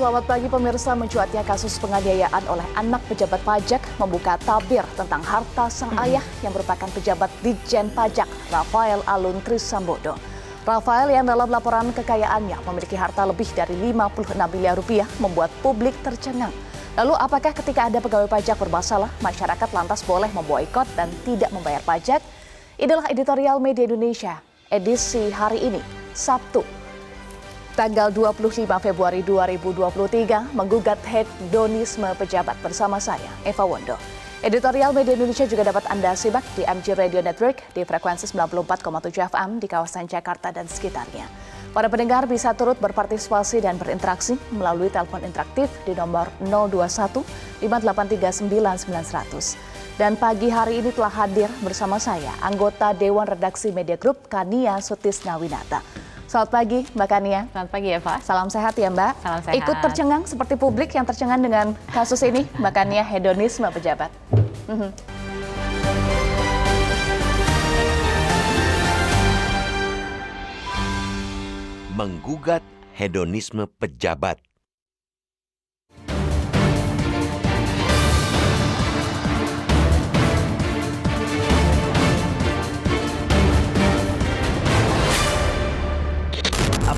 Selamat pagi pemirsa. Mencuatnya kasus penganiayaan oleh anak pejabat pajak membuka tabir tentang harta sang ayah yang merupakan pejabat Ditjen Pajak, Rafael Alun Trisambodo. Rafael yang dalam laporan kekayaannya memiliki harta lebih dari 56 miliar rupiah membuat publik tercengang. Lalu apakah ketika ada pegawai pajak bermasalah, masyarakat lantas boleh memboikot dan tidak membayar pajak? Inilah editorial Media Indonesia, edisi hari ini, Sabtu, tanggal 25 Februari 2023, menggugat hedonisme pejabat bersama saya, Eva Wondo. Editorial Media Indonesia juga dapat Anda simak di MG Radio Network di frekuensi 94,7 FM di kawasan Jakarta dan sekitarnya. Para pendengar bisa turut berpartisipasi dan berinteraksi melalui telepon interaktif di nomor 021 583 9900. Dan pagi hari ini telah hadir bersama saya, anggota Dewan Redaksi Media Group, Kania Sutisnawinata. Selamat pagi Mbak Kania. Selamat pagi Eva. Salam sehat ya Mbak. Salam sehat. Ikut tercengang seperti publik yang tercengang dengan kasus ini, Mbak Kania, hedonisme pejabat. Menggugat hedonisme pejabat.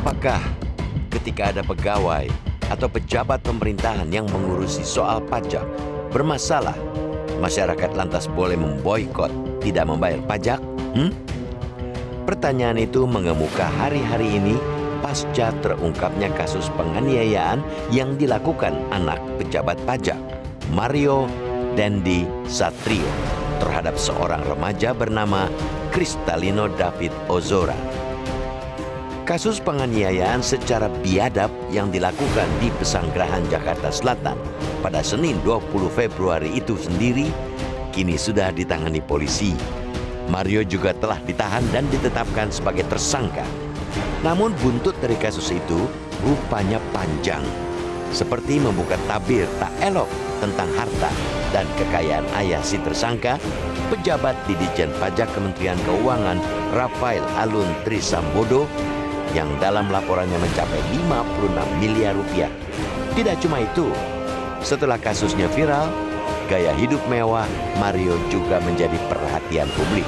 Apakah ketika ada pegawai atau pejabat pemerintahan yang mengurusi soal pajak bermasalah, masyarakat lantas boleh memboikot, tidak membayar pajak? Pertanyaan itu mengemuka hari-hari ini pasca terungkapnya kasus penganiayaan yang dilakukan anak pejabat pajak, Mario Dendi Satrio, terhadap seorang remaja bernama Kristalino David Ozora. Kasus penganiayaan secara biadab yang dilakukan di Pesanggerahan Jakarta Selatan pada Senin 20 Februari itu sendiri kini sudah ditangani polisi. Mario juga telah ditahan dan ditetapkan sebagai tersangka. Namun buntut dari kasus itu rupanya panjang, seperti membuka tabir tak elok tentang harta dan kekayaan ayah si tersangka, pejabat di Ditjen Pajak Kementerian Keuangan Rafael Alun Trisambodo, yang dalam laporannya mencapai 56 miliar rupiah. Tidak cuma itu, setelah kasusnya viral, gaya hidup mewah Mario juga menjadi perhatian publik.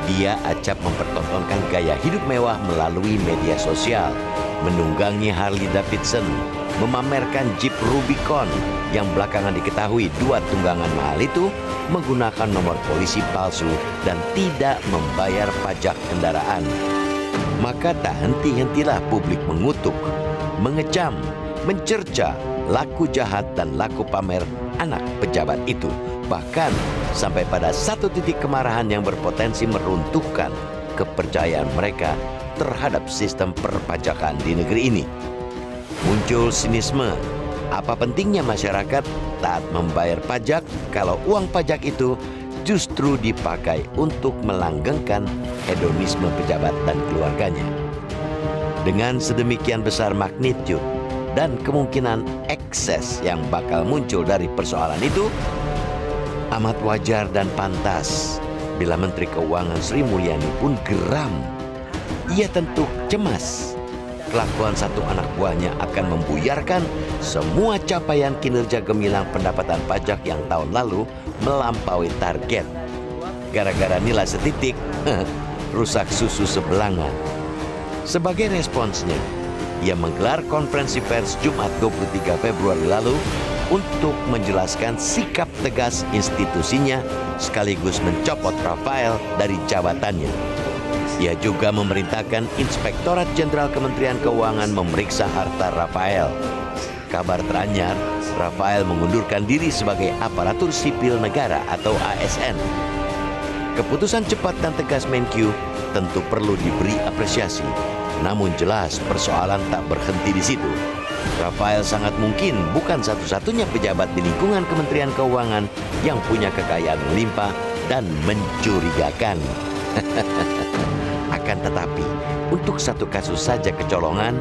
Dia acap mempertontonkan gaya hidup mewah melalui media sosial, menunggangi Harley Davidson, memamerkan Jeep Rubicon yang belakangan diketahui dua tunggangan mahal itu menggunakan nomor polisi palsu dan tidak membayar pajak kendaraan. Maka tak henti-hentilah publik mengutuk, mengecam, mencerca laku jahat dan laku pamer anak pejabat itu. Bahkan sampai pada satu titik kemarahan yang berpotensi meruntuhkan kepercayaan mereka terhadap sistem perpajakan di negeri ini. Muncul sinisme, apa pentingnya masyarakat taat membayar pajak kalau uang pajak itu justru dipakai untuk melanggengkan hedonisme pejabat dan keluarganya. Dengan sedemikian besar magnitude dan kemungkinan ekses yang bakal muncul dari persoalan itu, amat wajar dan pantas bila Menteri Keuangan Sri Mulyani pun geram. Ia tentu cemas kelakuan satu anak buahnya akan membuyarkan semua capaian kinerja gemilang pendapatan pajak yang tahun lalu melampaui target. Gara-gara nilai setitik, rusak susu sebelangan. Sebagai responsnya, ia menggelar konferensi pers Jumat 23 Februari lalu untuk menjelaskan sikap tegas institusinya sekaligus mencopot Rafael dari jabatannya. Ia juga memerintahkan Inspektorat Jenderal Kementerian Keuangan memeriksa harta Rafael. Kabar teranyar, Rafael mengundurkan diri sebagai aparatur sipil negara atau ASN. Keputusan cepat dan tegas Menkyu tentu perlu diberi apresiasi. Namun jelas persoalan tak berhenti di situ. Rafael sangat mungkin bukan satu-satunya pejabat di lingkungan Kementerian Keuangan yang punya kekayaan melimpah dan mencurigakan. Akan tetapi, untuk satu kasus saja kecolongan,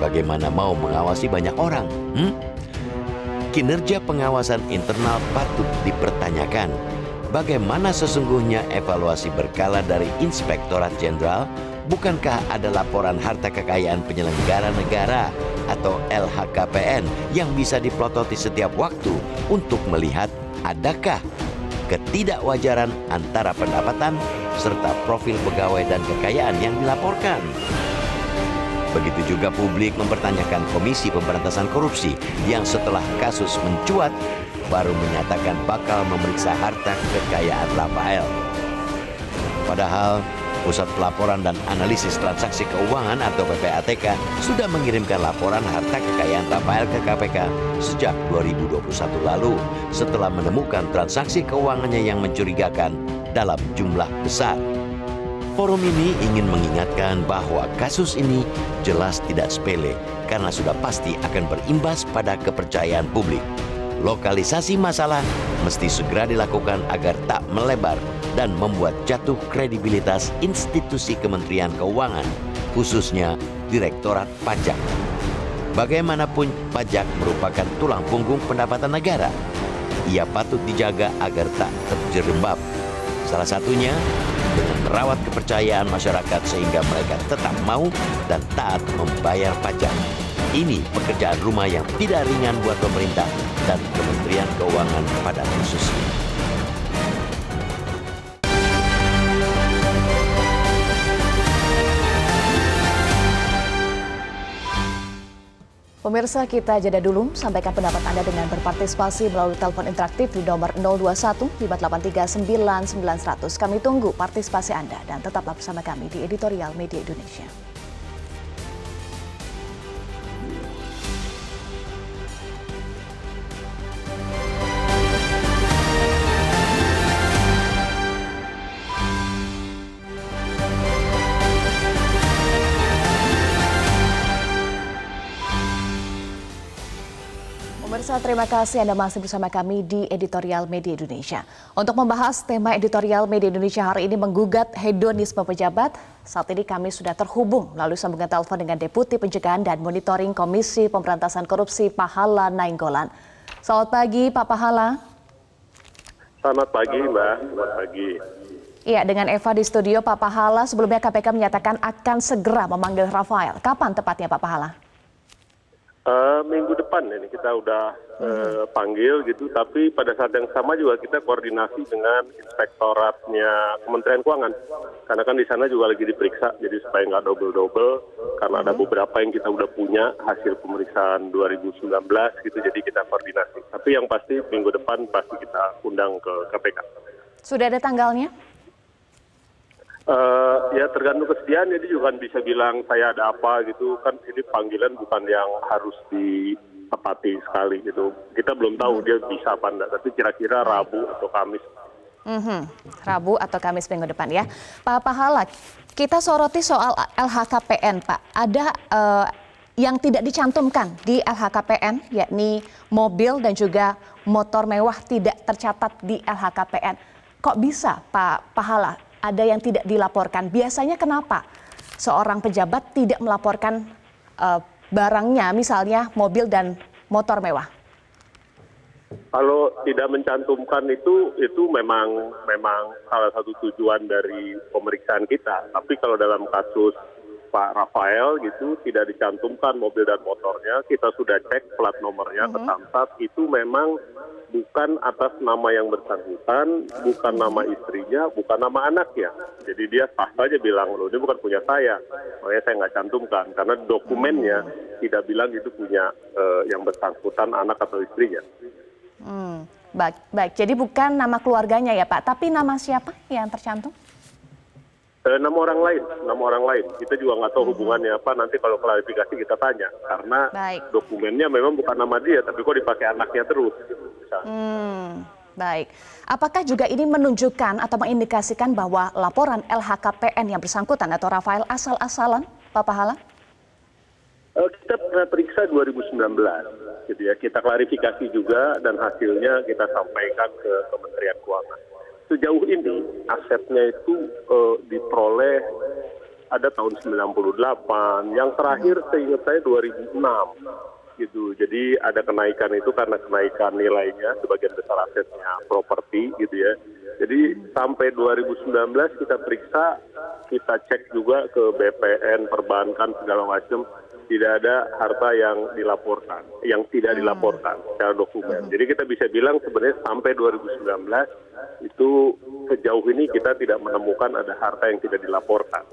bagaimana mau mengawasi banyak orang? Kinerja pengawasan internal patut dipertanyakan. Bagaimana sesungguhnya evaluasi berkala dari Inspektorat Jenderal? Bukankah ada laporan harta kekayaan penyelenggara negara atau LHKPN yang bisa dipelototi setiap waktu untuk melihat adakah ketidakwajaran antara pendapatan serta profil pegawai dan kekayaan yang dilaporkan. Begitu juga publik mempertanyakan Komisi Pemberantasan Korupsi yang setelah kasus mencuat baru menyatakan bakal memeriksa harta kekayaan Rafael. Padahal Pusat Pelaporan dan Analisis Transaksi Keuangan atau PPATK sudah mengirimkan laporan harta kekayaan Rafael ke KPK sejak 2021 lalu setelah menemukan transaksi keuangannya yang mencurigakan dalam jumlah besar. Forum ini ingin mengingatkan bahwa kasus ini jelas tidak sepele karena sudah pasti akan berimbas pada kepercayaan publik. Lokalisasi masalah mesti segera dilakukan agar tak melebar dan membuat jatuh kredibilitas institusi Kementerian Keuangan, khususnya Direktorat Pajak. Bagaimanapun pajak merupakan tulang punggung pendapatan negara. Ia patut dijaga agar tak terjerembab. Salah satunya dengan merawat kepercayaan masyarakat sehingga mereka tetap mau dan taat membayar pajak. Ini pekerjaan rumah yang tidak ringan buat pemerintah dan Kementerian Keuangan pada khususnya. Pemirsa, kita jeda dulu. Sampaikan pendapat Anda dengan berpartisipasi melalui telepon interaktif di nomor 021 583 99100. Kami tunggu partisipasi Anda dan tetaplah bersama kami di Editorial Media Indonesia. Pemirsa, terima kasih Anda masih bersama kami di Editorial Media Indonesia. Untuk membahas tema Editorial Media Indonesia hari ini menggugat hedonisme pejabat, saat ini kami sudah terhubung melalui sambungan telepon dengan Deputi Pencegahan dan Monitoring Komisi Pemberantasan Korupsi Pahala Nainggolan. Selamat pagi Pak Pahala. Selamat pagi Mbak, selamat pagi. Iya, dengan Eva di studio. Pak Pahala, sebelumnya KPK menyatakan akan segera memanggil Rafael. Kapan tepatnya Pak Pahala? Minggu depan ini kita udah panggil gitu, tapi pada saat yang sama juga kita koordinasi dengan inspektoratnya Kementerian Keuangan, karena kan di sana juga lagi diperiksa, jadi supaya nggak double-double, karena ada beberapa yang kita udah punya hasil pemeriksaan 2019 gitu, jadi kita koordinasi. Tapi yang pasti minggu depan pasti kita undang ke KPK. Sudah ada tanggalnya? Ya tergantung kesediaan, jadi juga kan bisa bilang saya ada apa gitu, kan ini panggilan bukan yang harus ditepati sekali gitu. Kita belum tahu dia bisa apa enggak, tapi kira-kira Rabu atau Kamis. Rabu atau Kamis minggu depan ya. Pak Pahala, kita soroti soal LHKPN Pak. Ada yang tidak dicantumkan di LHKPN, yakni mobil dan juga motor mewah tidak tercatat di LHKPN. Kok bisa Pak Pahala? Ada yang tidak dilaporkan. Biasanya kenapa seorang pejabat tidak melaporkan barangnya, misalnya mobil dan motor mewah? Kalau tidak mencantumkan itu memang salah satu tujuan dari pemeriksaan kita. Tapi kalau dalam kasus Pak Rafael gitu tidak dicantumkan mobil dan motornya, kita sudah cek plat nomornya ke Samsat, itu memang bukan atas nama yang bersangkutan, bukan nama istrinya, bukan nama anaknya. Jadi dia sah saja bilang, loh ini bukan punya saya, makanya saya nggak cantumkan. Karena dokumennya tidak bilang itu punya yang bersangkutan anak atau istrinya. Baik. Jadi bukan nama keluarganya ya Pak, tapi nama siapa yang tercantum? Nama orang lain. Kita juga nggak tahu hubungannya apa. Nanti kalau klarifikasi kita tanya, karena dokumennya memang bukan nama dia, tapi kok dipakai anaknya terus. Baik. Apakah juga ini menunjukkan atau mengindikasikan bahwa laporan LHKPN yang bersangkutan atau Rafael asal-asalan, Pak Pahala? Kita pernah periksa 2019, gitu ya. Kita klarifikasi juga dan hasilnya kita sampaikan ke Kementerian Keuangan. Sejauh ini asetnya itu diperoleh ada tahun 98, yang terakhir seingat saya 2006 gitu. Jadi ada kenaikan itu karena kenaikan nilainya, sebagian besar asetnya properti gitu ya. Jadi sampai 2019 kita periksa, kita cek juga ke BPN, perbankan segala macam, tidak ada harta yang dilaporkan, yang tidak dilaporkan secara dokumen. Jadi kita bisa bilang sebenarnya sampai 2019 itu sejauh ini kita tidak menemukan ada harta yang tidak dilaporkan.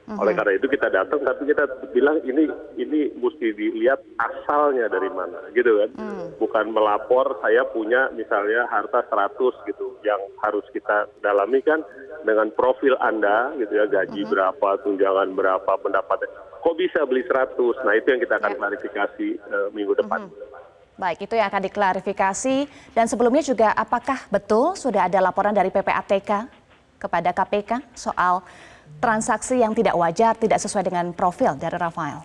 Oleh karena itu kita datang, tapi kita bilang ini mesti dilihat asalnya dari mana, gitu kan? Bukan melapor saya punya misalnya harta 100 gitu, yang harus kita dalami kan dengan profil Anda, gitu ya, gaji berapa, tunjangan berapa, pendapatan. Kok bisa beli 100? Nah itu yang kita akan klarifikasi minggu depan. Baik, itu yang akan diklarifikasi. Dan sebelumnya juga apakah betul sudah ada laporan dari PPATK kepada KPK soal transaksi yang tidak wajar, tidak sesuai dengan profil dari Rafael?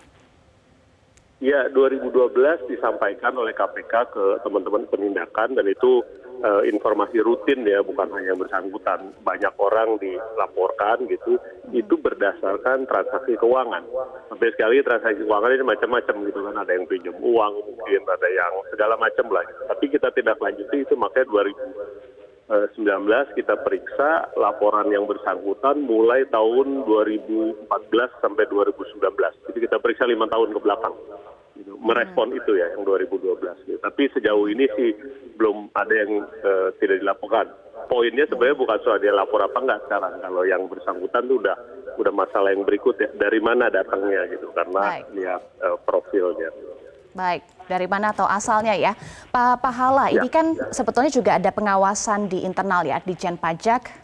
Ya, 2012 disampaikan oleh KPK ke teman-teman penindakan, dan itu informasi rutin ya, bukan hanya yang bersangkutan. Banyak orang dilaporkan gitu, itu berdasarkan transaksi keuangan. Sampai sekali transaksi keuangan ini macam-macam gitu kan, ada yang pinjam uang, mungkin ada yang segala macam lah gitu. Tapi kita tidak lanjuti itu, makanya 2019 kita periksa laporan yang bersangkutan mulai tahun 2014 sampai 2019. Jadi kita periksa 5 tahun ke belakang. Gitu. Merespon itu ya yang 2012. Gitu. Tapi sejauh ini sih belum ada yang tidak dilaporkan. Poinnya sebenarnya bukan soal dia lapor apa enggak sekarang. Kalau yang bersangkutan tuh udah masalah yang berikut ya. Dari mana datangnya gitu, karena lihat profilnya. Baik, dari mana atau asalnya ya. Pak Pahala, ini kan sebetulnya juga ada pengawasan di internal ya, di Jen Pajak.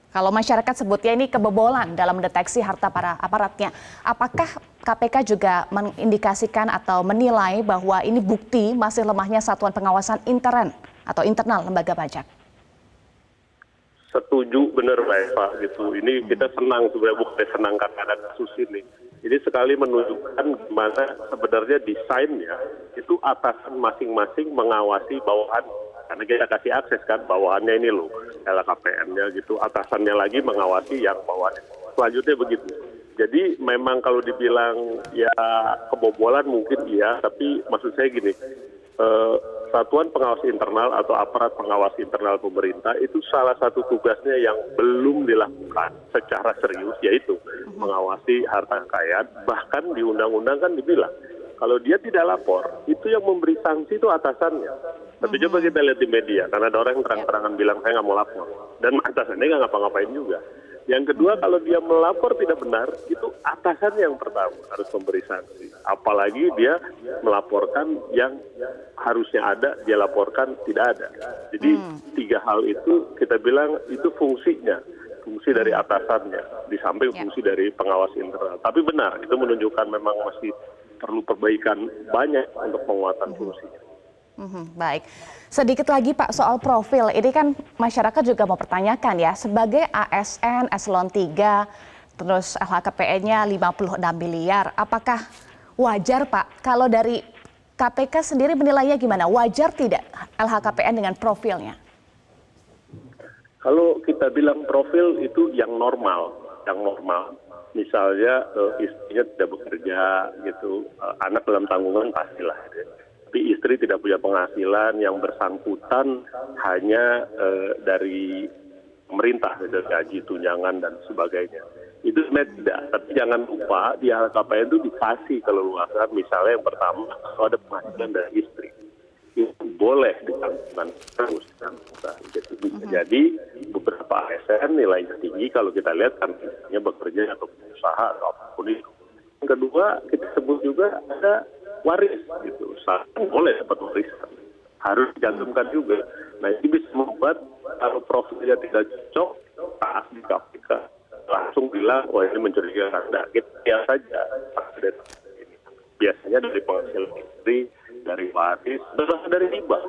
Kalau masyarakat sebutnya ini kebobolan dalam mendeteksi harta para aparatnya. Apakah KPK juga mengindikasikan atau menilai bahwa ini bukti masih lemahnya satuan pengawasan intern atau internal lembaga pajak? Setuju, benar Mbak Eva gitu. Ini kita senang sebenarnya, bukan senang karena ada kasus ini. Ini sekali menunjukkan gimana sebenarnya desainnya itu atasan masing-masing mengawasi bawahan. Karena kita kasih akses kan bawahannya ini loh, LHKPN-nya gitu. Atasannya lagi mengawasi yang bawahannya. Selanjutnya begitu. Jadi memang kalau dibilang ya kebobolan mungkin iya, tapi maksud saya gini, Satuan Pengawas Internal atau aparat pengawas internal pemerintah itu salah satu tugasnya yang belum dilakukan secara serius, yaitu mengawasi harta kekayaan. Bahkan di undang-undang kan dibilang kalau dia tidak lapor, itu yang memberi sanksi itu atasannya. Tapi coba kita lihat di media, karena ada orang yang terang-terangan bilang saya nggak mau lapor, dan atasannya nggak ngapa-ngapain juga. Yang kedua, kalau dia melapor tidak benar, itu atasannya yang pertama harus memberi sanksi. Apalagi dia melaporkan yang harusnya ada, dia laporkan tidak ada. Jadi 3 hal itu kita bilang itu fungsinya, fungsi dari atasannya, di samping fungsi dari pengawas internal. Tapi benar, itu menunjukkan memang masih perlu perbaikan banyak untuk penguatan fungsinya. Baik, sedikit lagi Pak soal profil. Ini kan masyarakat juga mau pertanyakan ya, sebagai ASN eselon 3, terus LHKPN-nya 56 miliar, apakah wajar Pak kalau dari KPK sendiri menilainya gimana? Wajar tidak LHKPN dengan profilnya? Kalau kita bilang profil itu yang normal. Misalnya istrinya tidak bekerja gitu, anak dalam tanggungan pastilah. Tapi istri tidak punya penghasilan, yang bersangkutan hanya dari pemerintah, gitu, gaji, tunjangan dan sebagainya. Itu sebenarnya tidak. Tapi jangan lupa di LHKPN itu dikasih keleluasan. Misalnya yang pertama, kalau ada penghasilan dari istri, itu boleh dicantumkan terus. Jadi beberapa ASN nilainya tinggi kalau kita lihat kan misalnya bekerja atau berusaha atau apapun itu. Yang kedua, kita sebut juga ada waris gitu, boleh dapat warisan, harus dicantumkan juga. Nah ini bisa membuat kalau profilnya tidak cocok, saat di KPK langsung bilang, wah ini mencurigakan. Nah kita lihat saja, biasanya dari penghasilan istri, dari waris, dari hibah.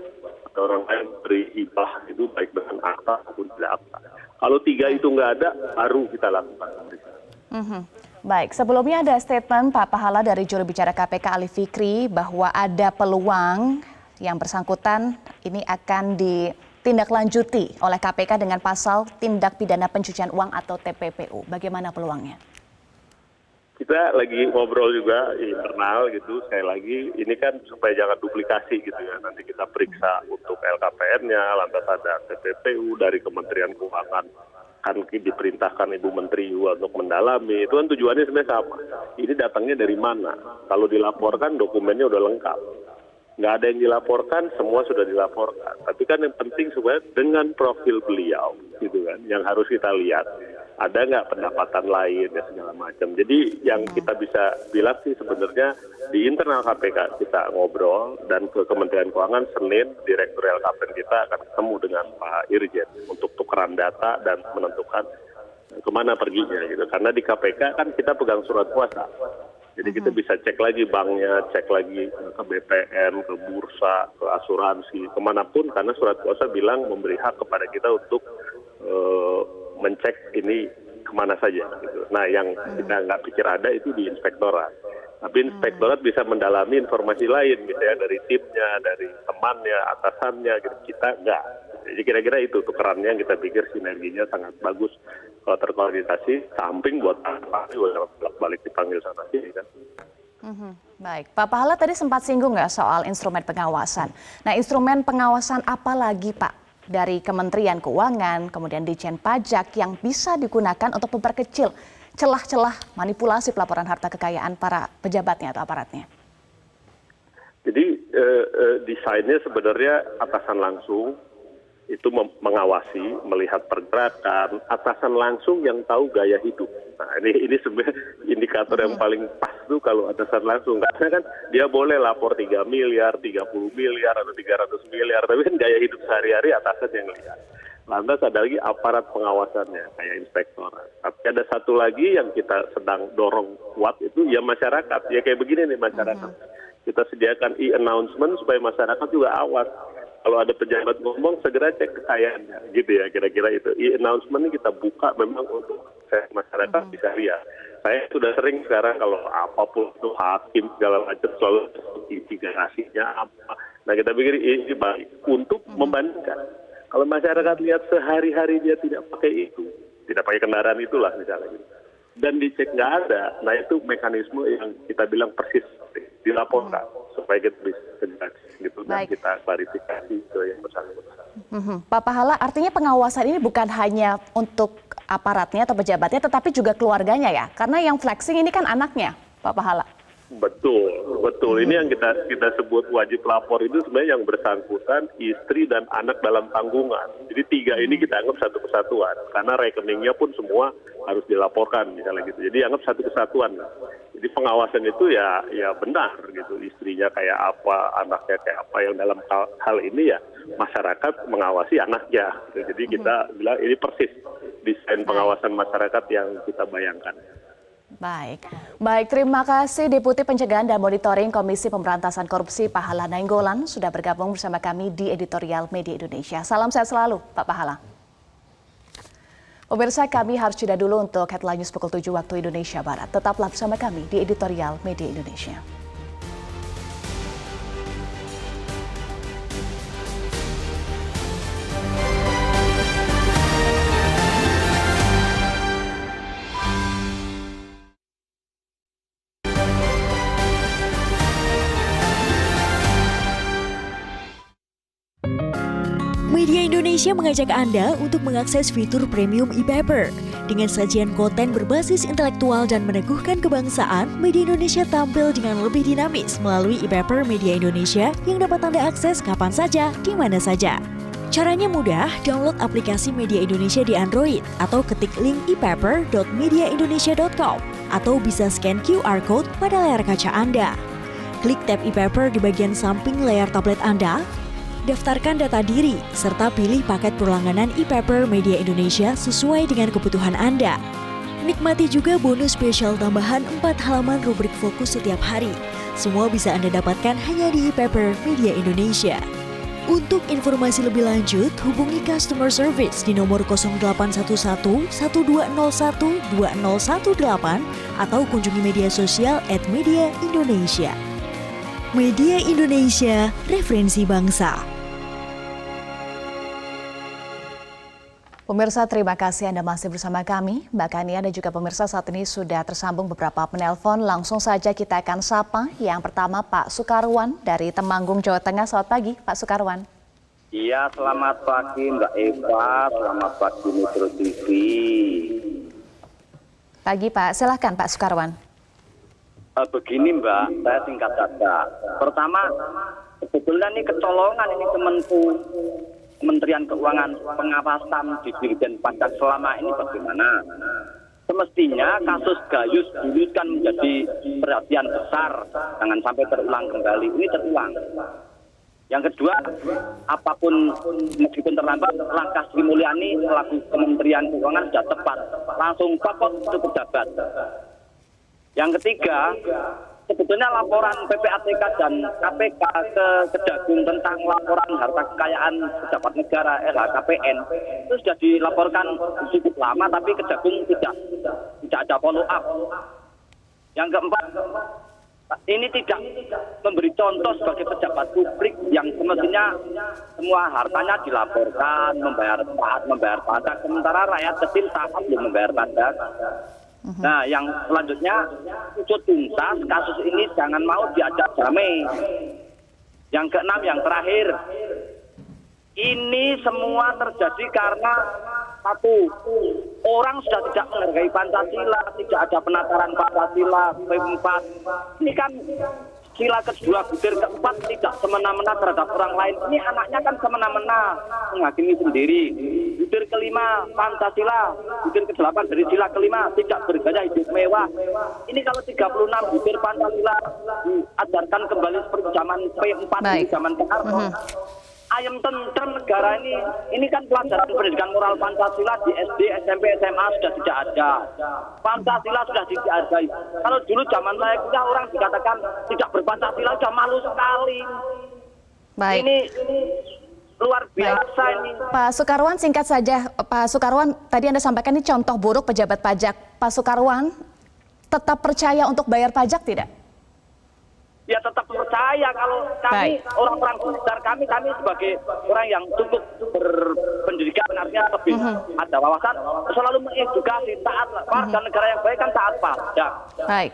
Ada orang lain beri hibah itu baik dengan akta maupun tidak akta. Kalau 3 itu nggak ada, baru kita lakukan pemeriksaan. Baik, sebelumnya ada statement Pak Pahala dari juru bicara KPK Ali Fikri bahwa ada peluang yang bersangkutan ini akan ditindaklanjuti oleh KPK dengan pasal tindak pidana pencucian uang atau TPPU. Bagaimana peluangnya? Kita lagi ngobrol juga internal gitu, sekali lagi ini kan supaya jangan duplikasi gitu ya. Nanti kita periksa untuk LKPN-nya, lantas ada TPPU dari Kementerian Keuangan. akan diperintahkan Ibu Menteri juga untuk mendalami. Itu kan tujuannya sebenarnya sama. Ini datangnya dari mana? Kalau dilaporkan dokumennya udah lengkap. Nggak ada yang dilaporkan, semua sudah dilaporkan. Tapi kan yang penting sebenarnya dengan profil beliau, gitu kan, yang harus kita lihat. Ada nggak pendapatan lain dan segala macam. Jadi yang kita bisa bilang sih sebenarnya di internal KPK kita ngobrol dan ke Kementerian Keuangan Senin Direktur LKPN kita akan ketemu dengan Pak Irjen untuk tukeran data dan menentukan kemana perginya gitu. Karena di KPK kan kita pegang surat kuasa. Jadi kita bisa cek lagi banknya, cek lagi ke BPN, ke bursa, ke asuransi, kemanapun karena surat kuasa bilang memberi hak kepada kita untuk mencek ini kemana saja. Gitu. Nah yang kita nggak pikir ada itu di inspektorat. Tapi inspektorat bisa mendalami informasi lain, misalnya dari timnya, dari temannya, atasannya, gitu. Kita nggak. Jadi kira-kira itu tukerannya yang kita pikir sinerginya sangat bagus kalau terkoordinasi, samping buat balik dipanggil sana sini kan. Baik, Pak Pahala tadi sempat singgung nggak soal instrumen pengawasan. Nah, instrumen pengawasan apa lagi Pak dari Kementerian Keuangan, kemudian Ditjen Pajak yang bisa digunakan untuk memperkecil celah-celah manipulasi pelaporan harta kekayaan para pejabatnya atau aparatnya? Jadi desainnya sebenarnya atasan langsung itu mengawasi, melihat pergerakan, atasan langsung yang tahu gaya hidup. Nah ini sebenarnya indikator yang paling pas tuh kalau atasan langsung. Karena kan dia boleh lapor 3 miliar, 30 miliar, atau 300 miliar, tapi kan gaya hidup sehari-hari atasan yang lihat. Lantas ada lagi aparat pengawasannya, kayak inspektorat. Tapi ada satu lagi yang kita sedang dorong kuat itu ya masyarakat. Ya kayak begini nih masyarakat. Kita sediakan e-announcement supaya masyarakat juga awas. Kalau ada pejabat ngomong, segera cek kekayaannya, gitu ya kira-kira itu. E-announcement ini kita buka memang untuk masyarakat bisa lihat. Saya sudah sering sekarang kalau apapun itu hakim segala macam selalu investigasinya apa. Nah kita pikir ini baik untuk membandingkan. Kalau masyarakat lihat sehari-hari dia tidak pakai itu, tidak pakai kendaraan itulah misalnya gitu. Dan dicek nggak ada, nah itu mekanisme yang kita bilang persis dilaporkan supaya kita bisa gitu dan kita klarifikasi ke yang bersangkutan. Pak Pahala, artinya pengawasan ini bukan hanya untuk aparatnya atau pejabatnya, tetapi juga keluarganya ya? Karena yang flexing ini kan anaknya, Pak Pahala. Betul. Ini yang kita sebut wajib lapor itu sebenarnya yang bersangkutan, istri dan anak dalam tanggungan. Jadi 3 ini kita anggap satu kesatuan, karena rekeningnya pun semua harus dilaporkan misalnya gitu. Jadi anggap satu kesatuan. Jadi pengawasan itu ya benar gitu, istrinya kayak apa, anaknya kayak apa, yang dalam hal ini ya masyarakat mengawasi anaknya. Gitu. Jadi kita bilang ini persis desain pengawasan masyarakat yang kita bayangkan. Baik, terima kasih Deputi Pencegahan dan Monitoring Komisi Pemberantasan Korupsi Pahala Nainggolan sudah bergabung bersama kami di Editorial Media Indonesia. Salam sehat selalu, Pak Pahala. Pemirsa, kami harus jeda dulu untuk headline news pukul 7 waktu Indonesia Barat. Tetaplah bersama kami di Editorial Media Indonesia. Media Indonesia mengajak Anda untuk mengakses fitur premium e-paper. Dengan sajian konten berbasis intelektual dan meneguhkan kebangsaan, Media Indonesia tampil dengan lebih dinamis melalui e-paper Media Indonesia yang dapat Anda akses kapan saja, di mana saja. Caranya mudah, download aplikasi Media Indonesia di Android atau ketik link e-paper.mediaindonesia.com atau bisa scan QR Code pada layar kaca Anda. Klik tab e-paper di bagian samping layar tablet Anda, daftarkan data diri, serta pilih paket berlangganan e-paper Media Indonesia sesuai dengan kebutuhan Anda. Nikmati juga bonus spesial tambahan 4 halaman rubrik fokus setiap hari. Semua bisa Anda dapatkan hanya di e-paper Media Indonesia. Untuk informasi lebih lanjut, hubungi customer service di nomor 0811 1201 2018 atau kunjungi media sosial @mediaindonesia. Media Indonesia, referensi bangsa. Pemirsa, terima kasih Anda masih bersama kami. Mbak Kania dan juga pemirsa saat ini sudah tersambung beberapa penelpon. Langsung saja kita akan sapa. Yang pertama Pak Sukarwan dari Temanggung, Jawa Tengah. Selamat pagi Pak Sukarwan. Iya, selamat pagi Mbak Eva, selamat pagi Metro TV. Pagi Pak, silahkan Pak Sukarwan. Begini Mbak, saya singkat saja. Pertama, sebetulnya ini kecolongan ini Kementerian Keuangan pengawasan di Dirjen Pajak selama ini bagaimana? Semestinya kasus Gayus dulu kan menjadi perhatian besar, jangan sampai terulang kembali. Ini terulang. Yang kedua, apapun meskipun terlambat, langkah Sri Mulyani selaku Kementerian Keuangan sudah tepat, langsung copot itu pejabat. Yang ketiga, sebetulnya laporan PPATK dan KPK ke Kejagung tentang laporan harta kekayaan pejabat negara LHKPN itu sudah dilaporkan cukup lama, tapi Kejagung tidak ada follow up. Yang keempat, ini tidak memberi contoh sebagai pejabat publik yang semestinya semua hartanya dilaporkan, membayar pajak, sementara rakyat kecil taat belum membayar pajak. Nah, yang selanjutnya usut tuntas kasus ini jangan mau diajak damai. Yang keenam, yang terakhir, ini semua terjadi karena satu, orang sudah tidak menghargai Pancasila, tidak ada penataran Pancasila, P4. Ini kan sila kedua, butir keempat tidak semena-mena terhadap orang lain. Ini anaknya kan semena-mena menghakimi sendiri. Butir kelima, Pancasila. Butir ke-8 dari sila kelima, tidak bergaya hidup mewah. Ini kalau 36 butir Pancasila diajarkan kembali seperti zaman P4 di zaman Soekarno. Ayam tentrem negara ini kan pelajaran pendidikan moral Pancasila di SD, SMP, SMA sudah tidak ada. Pancasila sudah dihargai. Kalau dulu zaman saya kuliah orang dikatakan tidak berpancasila sudah malu sekali. Baik. Ini luar biasa ini. Pak Sukarwan, singkat saja. Pak Sukarwan, tadi Anda sampaikan ini contoh buruk pejabat pajak. Pak Sukarwan tetap percaya untuk bayar pajak tidak? Ya tetap percaya kalau kami orang-orang sekitar kami sebagai orang yang cukup berpendidikan, artinya lebih ada wawasan, selalu mengedukasi taat warga negara yang baik kan taat pajak. Baik.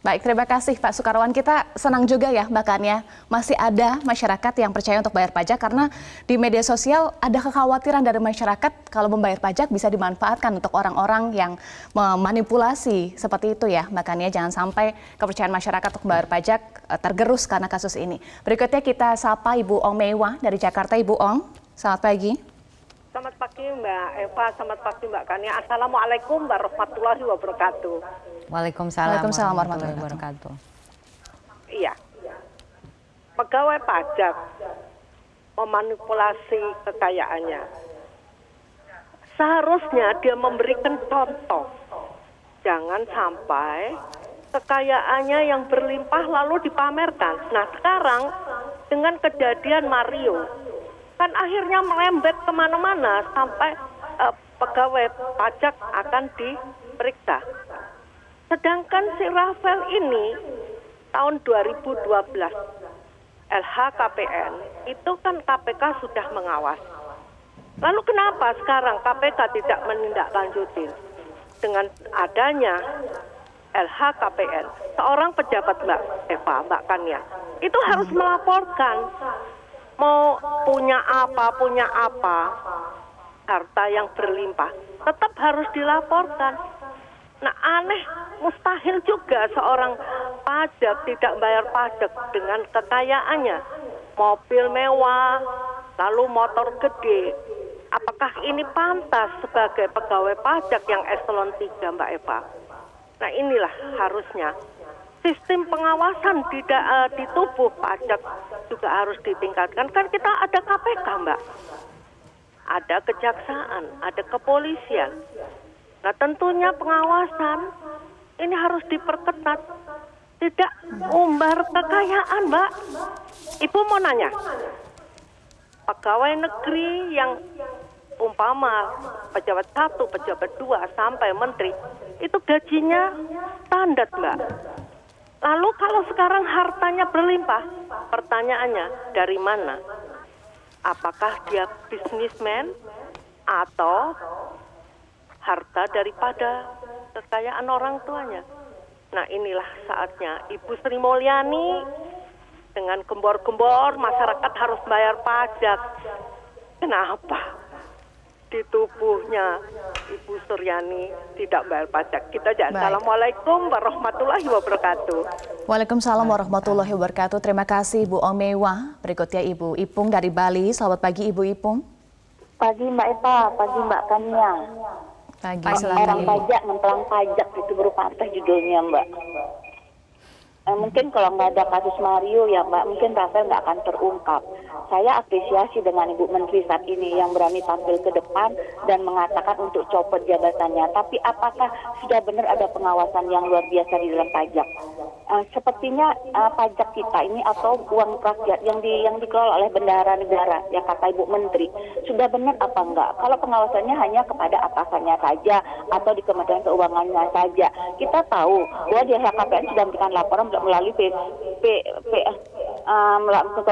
Baik, terima kasih Pak Sukarwan. Kita senang juga ya bahkannya masih ada masyarakat yang percaya untuk bayar pajak karena di media sosial ada kekhawatiran dari masyarakat kalau membayar pajak bisa dimanfaatkan untuk orang-orang yang memanipulasi seperti itu ya. Makanya jangan sampai kepercayaan masyarakat untuk bayar pajak tergerus karena kasus ini. Berikutnya kita sapa Ibu Ong Mewa dari Jakarta. Ibu Ong, selamat pagi. Selamat pagi Mbak Eva, selamat pagi Mbak Kania. Assalamualaikum warahmatullahi wabarakatuh. Waalaikumsalam warahmatullahi wabarakatuh. Iya, pegawai pajak memanipulasi kekayaannya. Seharusnya dia memberikan contoh. Jangan sampai kekayaannya yang berlimpah lalu dipamerkan. Nah sekarang dengan kejadian Mario, kan akhirnya merembet kemana-mana sampai pegawai pajak akan diperiksa. Sedangkan si Rafael ini tahun 2012 LHKPN itu kan KPK sudah mengawasi. Lalu kenapa sekarang KPK tidak menindaklanjuti? Dengan adanya LHKPN, seorang pejabat Mbak Eva, Mbak Kania, itu harus melaporkan mau punya apa, harta yang berlimpah, tetap harus dilaporkan. Nah aneh, mustahil juga seorang pajak tidak bayar pajak dengan kekayaannya. Mobil mewah, lalu motor gede. Apakah ini pantas sebagai pegawai pajak yang eselon 3 Mbak Eva? Nah inilah harusnya. Sistem pengawasan di tubuh pajak juga harus ditingkatkan. Kan kita ada KPK Mbak. Ada kejaksaan, ada kepolisian. Nah tentunya pengawasan ini harus diperketat, tidak umbar kekayaan Mbak. Ibu mau nanya, pegawai negeri yang umpama pejabat 1, pejabat 2 sampai menteri, itu gajinya standar Mbak. Lalu kalau sekarang hartanya berlimpah, pertanyaannya dari mana? Apakah dia bisnismen atau harta daripada kekayaan orang tuanya? Nah inilah saatnya Ibu Sri Mulyani Dengan gembor-gembor masyarakat harus bayar pajak. Kenapa di tubuhnya Ibu Suryani tidak bayar pajak? Kita aja. Assalamualaikum warahmatullahi wabarakatuh. Waalaikumsalam warahmatullahi wabarakatuh. Terima kasih Ibu Omewa. Berikutnya Ibu Ipung dari Bali. Selamat pagi Ibu Ipung. Pagi Mbak Eva, pagi Mbak Kania. Pagi, Orang pajak, memplang pajak itu berupa apa judulnya Mbak? Mungkin kalau nggak ada kasus Mario ya Mbak, mungkin Rafael nggak akan terungkap. Saya apresiasi dengan Ibu Menteri saat ini yang berani tampil ke depan dan mengatakan untuk copot jabatannya. Tapi apakah sudah benar ada pengawasan yang luar biasa di dalam pajak? Sepertinya pajak kita ini atau uang rakyat yang dikelola oleh bendahara negara, ya kata Ibu Menteri, sudah benar apa enggak? Kalau pengawasannya hanya kepada atasannya saja atau di Kementerian Keuangannya saja. Kita tahu bahwa di LHKPN sudah memberikan laporan melalui ke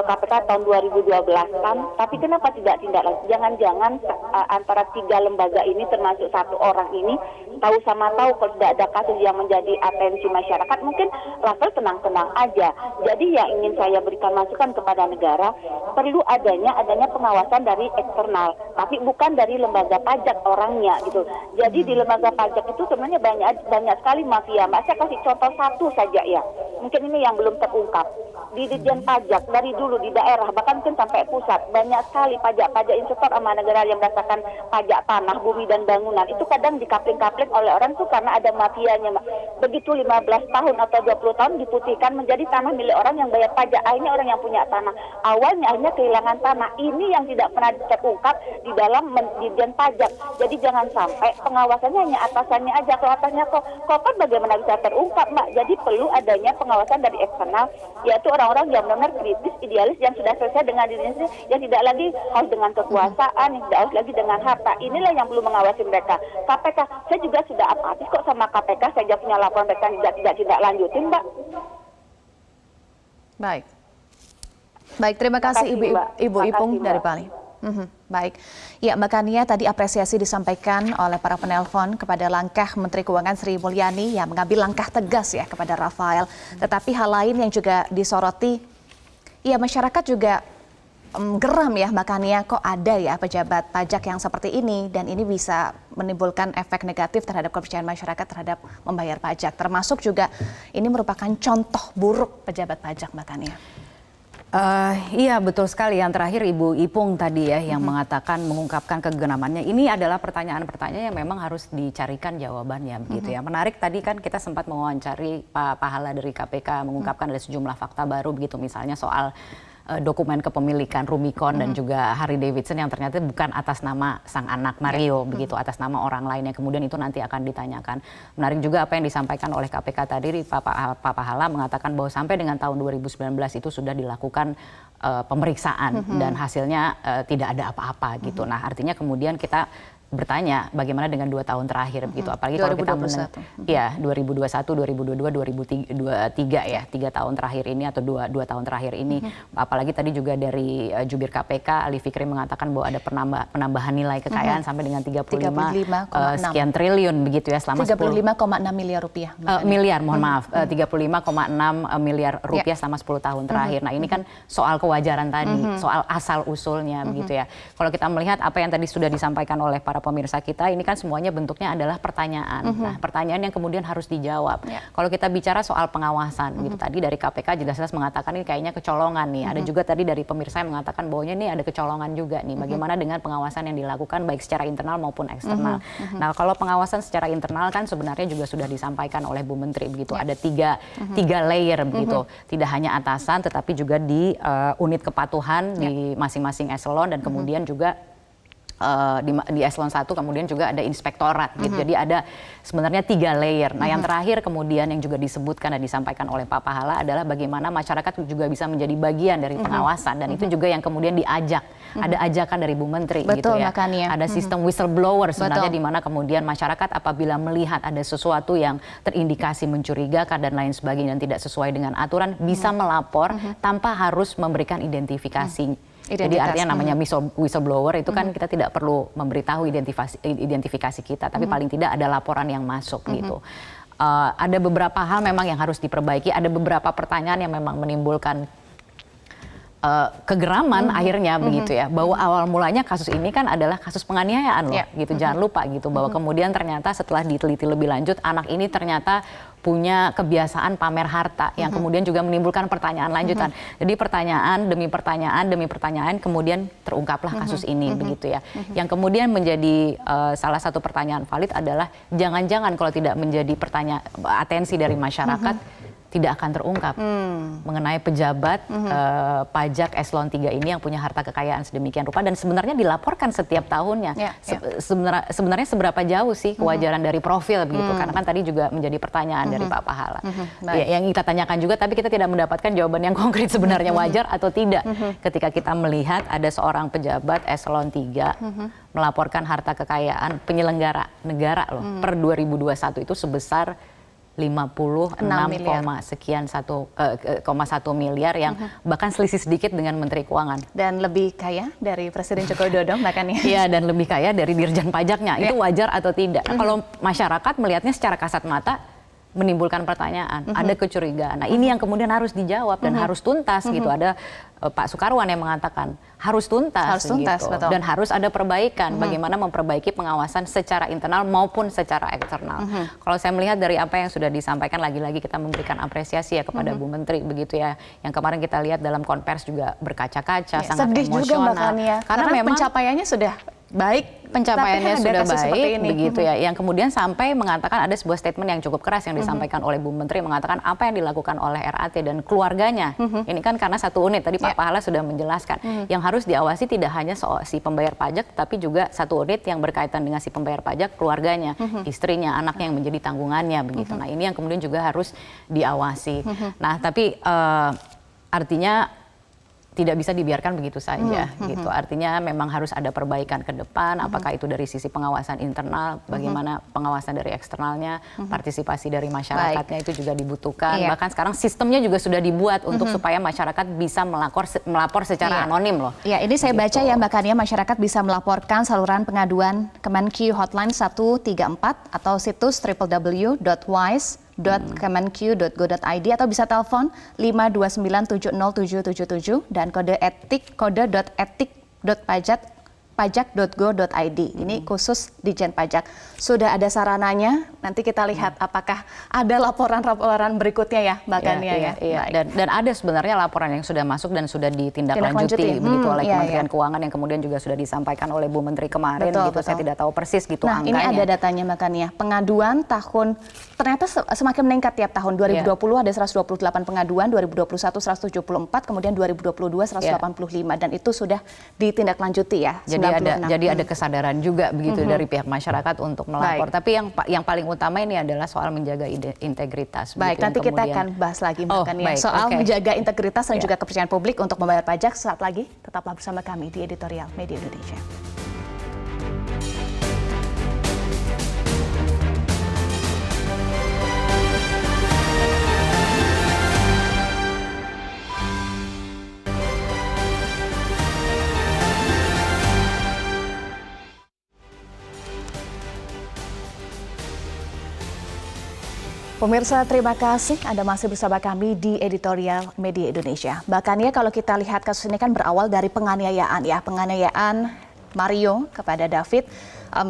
KPK tahun 2012 kan, tapi kenapa tidak tindak lanjut? Jangan-jangan antara 3 lembaga ini termasuk 1 orang ini tahu sama tahu kalau tidak ada kasus yang menjadi atensi masyarakat, mungkin Rafael tenang-tenang aja. Jadi yang ingin saya berikan masukan kepada negara, perlu adanya pengawasan dari eksternal, tapi bukan dari lembaga pajak orangnya gitu. Jadi di lembaga pajak itu sebenarnya banyak sekali mafia. Mbak, saya kasih contoh satu saja ya. Mungkin ini yang belum terungkap. Di Ditjen Pajak dari dulu di daerah bahkan mungkin sampai pusat banyak sekali pajak-pajak insektor sama negara yang berdasarkan pajak tanah, bumi dan bangunan itu kadang dikapling-kapling oleh orang tuh karena ada mafianya. Begitu 15 tahun atau 20 tahun diputihkan menjadi tanah milik orang yang bayar pajak. Akhirnya orang yang punya tanah awalnya akhirnya kehilangan tanah. Ini yang tidak pernah terungkap di dalam Ditjen Pajak. Jadi jangan sampai pengawasannya hanya atasannya aja. Kalau atasnya kok kan bagaimana bisa terungkap Mbak? Jadi perlu adanya pengawasan dari eksternal, yaitu orang-orang yang benar kritis, idealis, yang sudah selesai dengan dirinya sendiri, yang tidak lagi harus dengan kekuasaan, yang tidak harus lagi dengan harta. Inilah yang perlu mengawasi mereka. KPK, saya juga sudah apatis kok sama KPK, saya juga punya laporan mereka tidak lanjutin, Mbak. Baik, terima kasih Ibu Ipung dari Bali. Baik, ya Mbak Kania, tadi apresiasi disampaikan oleh para penelpon kepada langkah Menteri Keuangan Sri Mulyani yang mengambil langkah tegas ya kepada Rafael. Tetapi hal lain yang juga disoroti, ya masyarakat juga geram ya Mbak Kania, kok ada ya pejabat pajak yang seperti ini, dan ini bisa menimbulkan efek negatif terhadap kepercayaan masyarakat terhadap membayar pajak. Termasuk juga ini merupakan contoh buruk pejabat pajak Mbak Kania. Iya betul sekali, yang terakhir Ibu Ipung tadi ya yang mengungkapkan kegeramannya. Ini adalah pertanyaan-pertanyaan yang memang harus dicarikan jawabannya begitu ya. Menarik, tadi kan kita sempat mewawancari Pak Pahala dari KPK mengungkapkan ada sejumlah fakta baru begitu, misalnya soal dokumen kepemilikan Rubicon dan juga Harley Davidson yang ternyata bukan atas nama sang anak Mario begitu, atas nama orang lain yang kemudian itu nanti akan ditanyakan. Menarik juga apa yang disampaikan oleh KPK tadi, Pak Pahala mengatakan bahwa sampai dengan tahun 2019 itu sudah dilakukan pemeriksaan dan hasilnya tidak ada apa-apa gitu. Nah artinya kemudian kita bertanya bagaimana dengan 2 tahun terakhir begitu, apalagi kalau kita 2021, 2022, 2023 ya, 3 tahun terakhir ini atau 2 tahun terakhir ini, apalagi tadi juga dari jubir KPK Ali Fikri mengatakan bahwa ada penambahan nilai kekayaan sampai dengan 35 sekian triliun begitu ya selama 35,6 miliar rupiah. Mohon maaf, 35,6 miliar rupiah selama 10 tahun terakhir. Nah ini kan soal kewajaran tadi, soal asal usulnya begitu ya. Kalau kita melihat apa yang tadi sudah disampaikan oleh para pemirsa kita, ini kan semuanya bentuknya adalah pertanyaan. Nah, pertanyaan yang kemudian harus dijawab. Kalau kita bicara soal pengawasan, gitu tadi dari KPK jelas-jelas mengatakan ini kayaknya kecolongan nih. Ada juga tadi dari pemirsa yang mengatakan bahwa ini ada kecolongan juga nih. Bagaimana dengan pengawasan yang dilakukan baik secara internal maupun eksternal. Nah, kalau pengawasan secara internal kan sebenarnya juga sudah disampaikan oleh Bu Menteri begitu. Ada tiga layer begitu. Tidak hanya atasan, tetapi juga di unit kepatuhan di masing-masing eselon, dan kemudian juga di eselon 1 kemudian juga ada inspektorat gitu. Jadi ada sebenarnya 3 layer. Nah yang terakhir kemudian yang juga disebutkan dan disampaikan oleh Pak Pahala adalah bagaimana masyarakat juga bisa menjadi bagian dari pengawasan, dan itu juga yang kemudian diajak. Ada ajakan dari Bu Menteri gitu ya. Makanya. Ada sistem whistleblower sebenarnya di mana kemudian masyarakat apabila melihat ada sesuatu yang terindikasi mencurigakan dan lain sebagainya dan tidak sesuai dengan aturan bisa melapor tanpa harus memberikan identifikasi. Jadi artinya namanya whistleblower itu kan kita tidak perlu memberitahu identifikasi kita, tapi paling tidak ada laporan yang masuk gitu. Ada beberapa hal memang yang harus diperbaiki, ada beberapa pertanyaan yang memang menimbulkan kegeraman akhirnya begitu ya, bahwa awal mulanya kasus ini kan adalah kasus penganiayaan loh, gitu. Jangan lupa gitu bahwa kemudian ternyata setelah diteliti lebih lanjut, anak ini ternyata punya kebiasaan pamer harta yang kemudian juga menimbulkan pertanyaan lanjutan. Jadi pertanyaan demi pertanyaan demi pertanyaan kemudian terungkaplah kasus ini begitu ya. Yang kemudian menjadi salah satu pertanyaan valid adalah jangan-jangan kalau tidak menjadi atensi dari masyarakat tidak akan terungkap mengenai pejabat pajak eselon 3 ini yang punya harta kekayaan sedemikian rupa dan sebenarnya dilaporkan setiap tahunnya. Sebenarnya seberapa jauh sih kewajaran dari profil begitu, karena kan tadi juga menjadi pertanyaan dari Pak Pahala. Yang kita tanyakan juga tapi kita tidak mendapatkan jawaban yang konkret sebenarnya wajar atau tidak ketika kita melihat ada seorang pejabat eselon 3 melaporkan harta kekayaan penyelenggara negara loh per 2021 itu sebesar 56, sekian 1,1 miliar yang bahkan selisih sedikit dengan Menteri Keuangan. Dan lebih kaya dari Presiden Joko Widodo bahkan ya. Iya, dan lebih kaya dari Dirjen Pajaknya. Itu wajar atau tidak? Kalau masyarakat melihatnya secara kasat mata menimbulkan pertanyaan, ada kecurigaan. Nah, ini yang kemudian harus dijawab dan harus tuntas gitu. Ada Pak Soekarwan yang mengatakan harus tuntas gitu. Betul. Dan harus ada perbaikan, bagaimana memperbaiki pengawasan secara internal maupun secara eksternal. Kalau saya melihat dari apa yang sudah disampaikan, lagi-lagi kita memberikan apresiasi ya kepada Bu Menteri begitu ya. Yang kemarin kita lihat dalam konvers juga berkaca-kaca, sangat sedih emosional. Juga Mbak Kania, karena memang pencapaiannya sudah baik. Pencapaiannya sudah baik ini. begitu ya, yang kemudian sampai mengatakan ada sebuah statement yang cukup keras yang disampaikan oleh Bu Menteri, mengatakan apa yang dilakukan oleh RAT dan keluarganya ini kan karena satu unit, tadi Pak Pahala sudah menjelaskan yang harus diawasi tidak hanya si pembayar pajak tapi juga satu unit yang berkaitan dengan si pembayar pajak, keluarganya, istrinya, anaknya yang menjadi tanggungannya begitu. Nah, ini yang kemudian juga harus diawasi. Nah, tapi artinya tidak bisa dibiarkan begitu saja gitu. Artinya memang harus ada perbaikan ke depan, apakah itu dari sisi pengawasan internal, bagaimana pengawasan dari eksternalnya, partisipasi dari masyarakatnya itu juga dibutuhkan. Bahkan sekarang sistemnya juga sudah dibuat untuk supaya masyarakat bisa melapor secara anonim loh. Ya, ini saya baca ya Mbak Kania, masyarakat bisa melaporkan saluran pengaduan Kemenq Hotline 134 atau situs www.wise.kemenq.go.id atau bisa telepon 529707777 dan kode etik.pajak.go.id. Ini khusus Ditjen Pajak. Sudah ada sarananya, nanti kita lihat apakah ada laporan-laporan berikutnya ya Mbak Kania ya. Dan ada sebenarnya laporan yang sudah masuk dan sudah ditindaklanjuti begitu oleh Kementerian Keuangan yang kemudian juga sudah disampaikan oleh Bu Menteri kemarin gitu. Saya tidak tahu persis gitu angkanya. Ini ada datanya Mbak Kania. Pengaduan ternyata semakin meningkat tiap tahun. 2020 ada 128 pengaduan, 2021 174, kemudian 2022 185 dan itu sudah ditindaklanjuti ya. Jadi ada kesadaran juga begitu dari pihak masyarakat untuk melapor. Tapi yang paling utama ini adalah soal menjaga integritas. Baik, nanti kita akan bahas lagi soal menjaga integritas dan juga kepercayaan publik untuk membayar pajak. Saat lagi, tetaplah bersama kami di Editorial Media Indonesia. Pemirsa, terima kasih Anda masih bersama kami di Editorial Media Indonesia. Bahkan ya kalau kita lihat kasus ini kan berawal dari penganiayaan ya, penganiayaan Mario kepada David.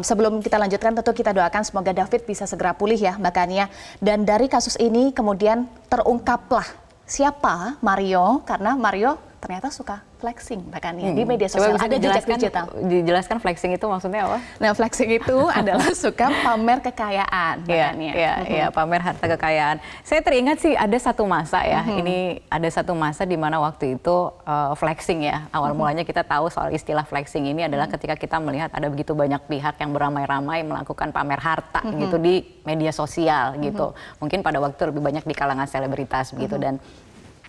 Sebelum kita lanjutkan tentu kita doakan semoga David bisa segera pulih ya Mbak Kania. Dan dari kasus ini kemudian terungkaplah siapa Mario, karena Mario ternyata suka flexing Mbak Kania di media sosial. Ada jejak digital. Dijelaskan flexing itu maksudnya apa? Nah, flexing itu adalah suka pamer kekayaan Mbak Kania. Iya, pamer harta kekayaan. Saya teringat sih ada satu masa ya, ini ada satu masa di mana waktu itu flexing ya. Awal mulanya kita tahu soal istilah flexing ini adalah ketika kita melihat ada begitu banyak pihak yang beramai-ramai melakukan pamer harta gitu di media sosial gitu. Mungkin pada waktu lebih banyak di kalangan selebritas begitu dan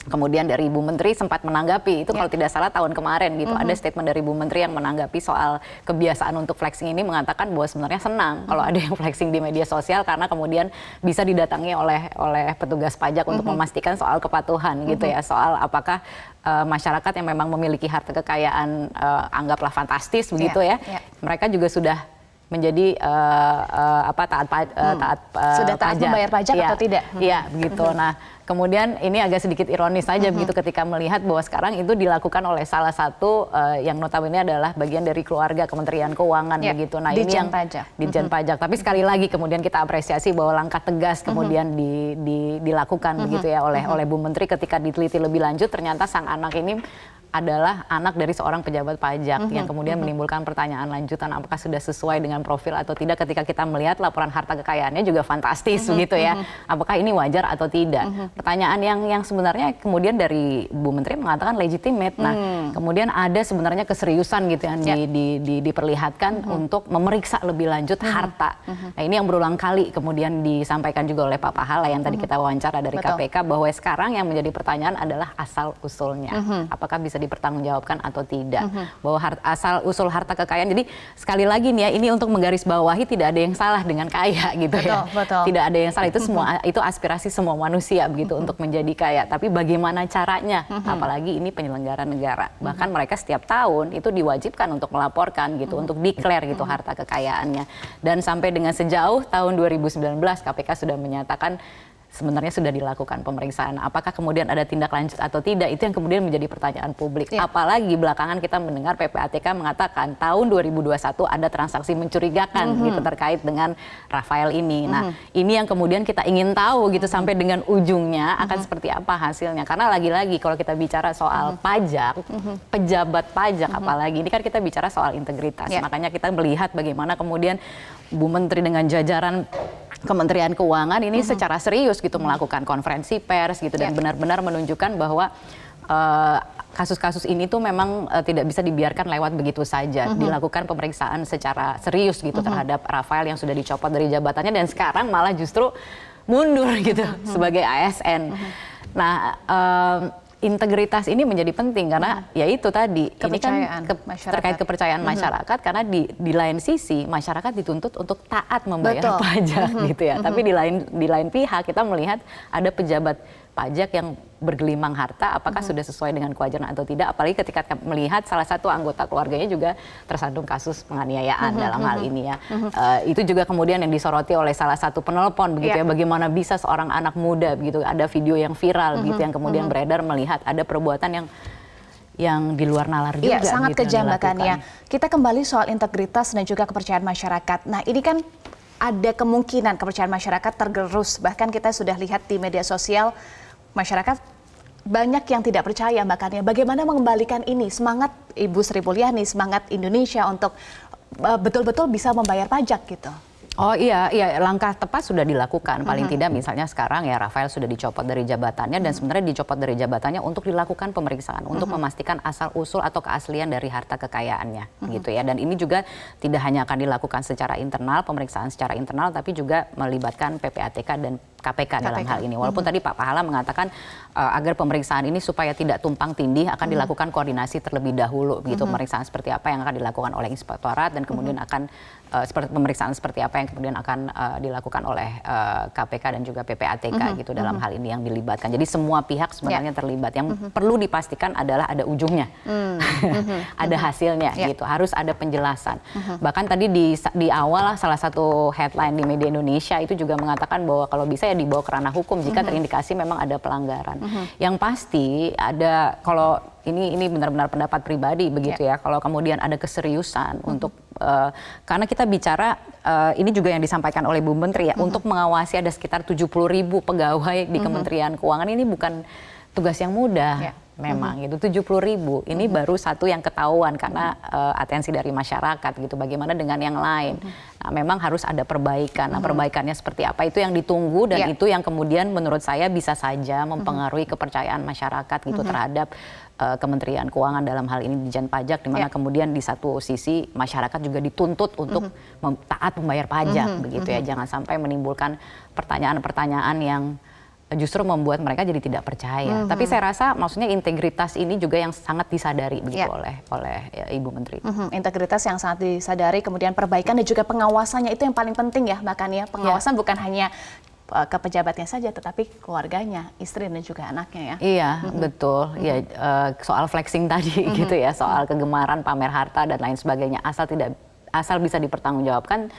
kemudian dari Ibu Menteri sempat menanggapi itu kalau tidak salah tahun kemarin gitu ada statement dari Ibu Menteri yang menanggapi soal kebiasaan untuk flexing ini, mengatakan bahwa sebenarnya senang kalau ada yang flexing di media sosial karena kemudian bisa didatangi oleh petugas pajak untuk memastikan soal kepatuhan gitu ya, soal apakah masyarakat yang memang memiliki harta kekayaan anggaplah fantastis begitu mereka juga sudah menjadi taat Sudah taat pajak. membayar pajak atau tidak? Iya, begitu. Nah, kemudian ini agak sedikit ironis saja begitu ketika melihat bahwa sekarang itu dilakukan oleh salah satu yang notabene adalah bagian dari keluarga Kementerian Keuangan begitu. Nah, ini yang Ditjen Pajak. Tapi sekali lagi kemudian kita apresiasi bahwa langkah tegas kemudian dilakukan begitu ya oleh Bu Menteri ketika diteliti lebih lanjut ternyata sang anak ini adalah anak dari seorang pejabat pajak yang kemudian menimbulkan pertanyaan lanjutan apakah sudah sesuai dengan profil atau tidak ketika kita melihat laporan harta kekayaannya juga fantastis begitu ya. Apakah ini wajar atau tidak? Pertanyaan yang sebenarnya kemudian dari Bu Menteri mengatakan legitimate. Nah, kemudian ada sebenarnya keseriusan gitu yang diperlihatkan untuk memeriksa lebih lanjut harta. Nah, ini yang berulang kali kemudian disampaikan juga oleh Pak Pahala yang tadi kita wawancara dari KPK bahwa sekarang yang menjadi pertanyaan adalah asal usulnya. Apakah bisa dipertanggungjawabkan atau tidak, bahwa asal usul harta kekayaan. Jadi sekali lagi nih ya, ini untuk menggarisbawahi tidak ada yang salah dengan kaya gitu ya. Tidak ada yang salah, itu semua itu aspirasi semua manusia begitu untuk menjadi kaya. Tapi bagaimana caranya? Apalagi ini penyelenggara negara. Bahkan mereka setiap tahun itu diwajibkan untuk melaporkan gitu, untuk declare gitu harta kekayaannya. Dan sampai dengan sejauh tahun 2019 KPK sudah menyatakan sebenarnya sudah dilakukan pemeriksaan. Apakah kemudian ada tindak lanjut atau tidak? Itu yang kemudian menjadi pertanyaan publik. Apalagi belakangan kita mendengar PPATK mengatakan tahun 2021 ada transaksi mencurigakan gitu terkait dengan Rafael ini. Nah, ini yang kemudian kita ingin tahu gitu sampai dengan ujungnya akan seperti apa hasilnya. Karena lagi-lagi kalau kita bicara soal pajak, pejabat pajak apalagi ini kan kita bicara soal integritas. Makanya kita melihat bagaimana kemudian Bu Menteri dengan jajaran Kementerian Keuangan ini secara serius gitu melakukan konferensi pers gitu dan benar-benar menunjukkan bahwa kasus-kasus ini tuh memang tidak bisa dibiarkan lewat begitu saja. Dilakukan pemeriksaan secara serius gitu terhadap Rafael yang sudah dicopot dari jabatannya dan sekarang malah justru mundur gitu sebagai ASN. Nah, integritas ini menjadi penting karena ya itu tadi ini kan terkait kepercayaan masyarakat karena di lain sisi masyarakat dituntut untuk taat membayar pajak gitu ya. Tapi di lain pihak kita melihat ada pejabat pajak yang bergelimang harta, apakah sudah sesuai dengan kewajaran atau tidak, apalagi ketika melihat salah satu anggota keluarganya juga tersandung kasus penganiayaan dalam hal ini ya. Itu juga kemudian yang disoroti oleh salah satu penelpon begitu ya, bagaimana bisa seorang anak muda begitu, ada video yang viral gitu yang kemudian beredar melihat ada perbuatan yang di luar nalar juga. Iya, sangat gitu, kejam bahkannya. Kita kembali soal integritas dan juga kepercayaan masyarakat. Nah, ini kan ada kemungkinan kepercayaan masyarakat tergerus. Bahkan kita sudah lihat di media sosial masyarakat banyak yang tidak percaya makanya bagaimana mengembalikan ini semangat Ibu Sri Mulyani, semangat Indonesia untuk betul-betul bisa membayar pajak gitu. Oh iya, langkah tepat sudah dilakukan. Paling tidak misalnya sekarang ya Rafael sudah dicopot dari jabatannya dan sebenarnya dicopot dari jabatannya untuk dilakukan pemeriksaan untuk memastikan asal usul atau keaslian dari harta kekayaannya gitu ya. Dan ini juga tidak hanya akan dilakukan secara internal, pemeriksaan secara internal, tapi juga melibatkan PPATK dan KPK dalam hal ini. Walaupun tadi Pak Pahala mengatakan agar pemeriksaan ini supaya tidak tumpang tindih akan dilakukan koordinasi terlebih dahulu begitu, pemeriksaan seperti apa yang akan dilakukan oleh Inspektorat dan kemudian akan pemeriksaan seperti apa yang kemudian akan dilakukan oleh KPK dan juga PPATK gitu dalam hal ini yang dilibatkan. Jadi semua pihak sebenarnya terlibat. Yang perlu dipastikan adalah ada ujungnya, ada hasilnya gitu. Harus ada penjelasan. Bahkan tadi di awal salah satu headline di media Indonesia itu juga mengatakan bahwa kalau bisa ya dibawa ke ranah hukum jika terindikasi memang ada pelanggaran. Yang pasti ada, kalau ini benar-benar pendapat pribadi begitu ya, kalau kemudian ada keseriusan untuk karena kita bicara ini juga yang disampaikan oleh Bu Menteri ya, untuk mengawasi ada sekitar 70.000 pegawai di Kementerian Keuangan, ini bukan tugas yang mudah. Memang gitu, 70.000 ini baru satu yang ketahuan karena atensi dari masyarakat gitu. Bagaimana dengan yang lain? Nah, memang harus ada perbaikan. Nah, perbaikannya seperti apa itu yang ditunggu dan itu yang kemudian menurut saya bisa saja mempengaruhi kepercayaan masyarakat gitu terhadap Kementerian Keuangan dalam hal ini Ditjen Pajak, di mana kemudian di satu sisi masyarakat juga dituntut untuk taat membayar pajak begitu ya. Jangan sampai menimbulkan pertanyaan-pertanyaan yang justru membuat mereka jadi tidak percaya. Tapi saya rasa maksudnya integritas ini juga yang sangat disadari begitu oleh Ibu Menteri. Integritas yang sangat disadari, kemudian perbaikan dan juga pengawasannya itu yang paling penting ya, makanya pengawasan bukan hanya ke pejabatnya saja, tetapi keluarganya, istri dan juga anaknya ya. Iya, betul. Ya, soal flexing tadi gitu ya, soal kegemaran pamer harta dan lain sebagainya, asal tidak asal bisa dipertanggungjawabkan,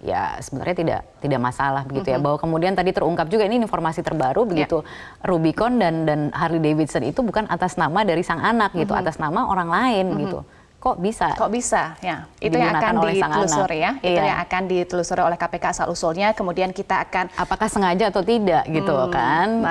ya sebenarnya tidak masalah begitu ya. Bahwa kemudian tadi terungkap juga ini informasi terbaru begitu, Rubicon dan Harley Davidson itu bukan atas nama dari sang anak gitu, atas nama orang lain gitu. Kok bisa? Kok bisa? Ya, itu yang akan ditelusuri ya. Itu yang akan ditelusuri oleh KPK asal usulnya. Kemudian kita akan apakah sengaja atau tidak gitu kan?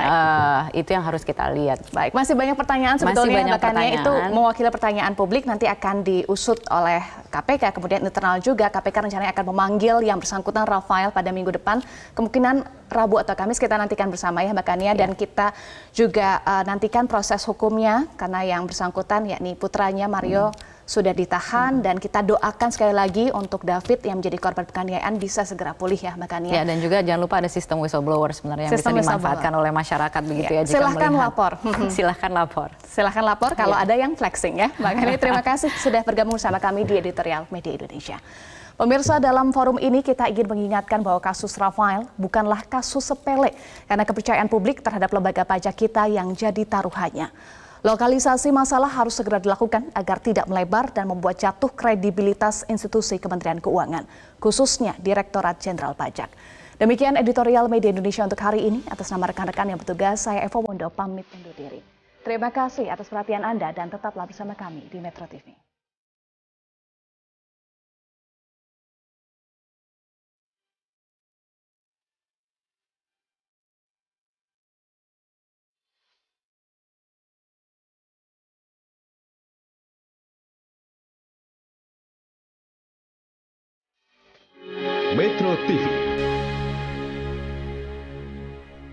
Itu yang harus kita lihat. Baik, masih banyak pertanyaan sebetulnya. Makanya itu mewakili pertanyaan publik nanti akan diusut oleh KPK. Kemudian internal juga KPK rencananya akan memanggil yang bersangkutan Rafael pada minggu depan. Kemungkinan Rabu atau Kamis kita nantikan bersama ya Mbak Kania. Dan kita juga nantikan proses hukumnya karena yang bersangkutan yakni putranya Mario sudah ditahan dan kita doakan sekali lagi untuk David yang menjadi korban penganiayaan bisa segera pulih ya Mbak Kania. Ya, dan juga jangan lupa ada sistem whistleblower sebenarnya yang bisa dimanfaatkan oleh masyarakat begitu ya. Jika silahkan melihat. lapor. Silahkan lapor. Silahkan lapor kalau ada yang flexing ya. Mbak Kania terima kasih sudah bergabung bersama kami di Editorial Media Indonesia. Pemirsa, dalam forum ini kita ingin mengingatkan bahwa kasus Rafael bukanlah kasus sepele karena kepercayaan publik terhadap lembaga pajak kita yang jadi taruhannya. Lokalisasi masalah harus segera dilakukan agar tidak melebar dan membuat jatuh kredibilitas institusi Kementerian Keuangan, khususnya Direktorat Jenderal Pajak. Demikian Editorial Media Indonesia untuk hari ini. Atas nama rekan-rekan yang bertugas, saya Eva Mondo pamit undur diri. Terima kasih atas perhatian Anda dan tetaplah bersama kami di Metro TV. Metro TV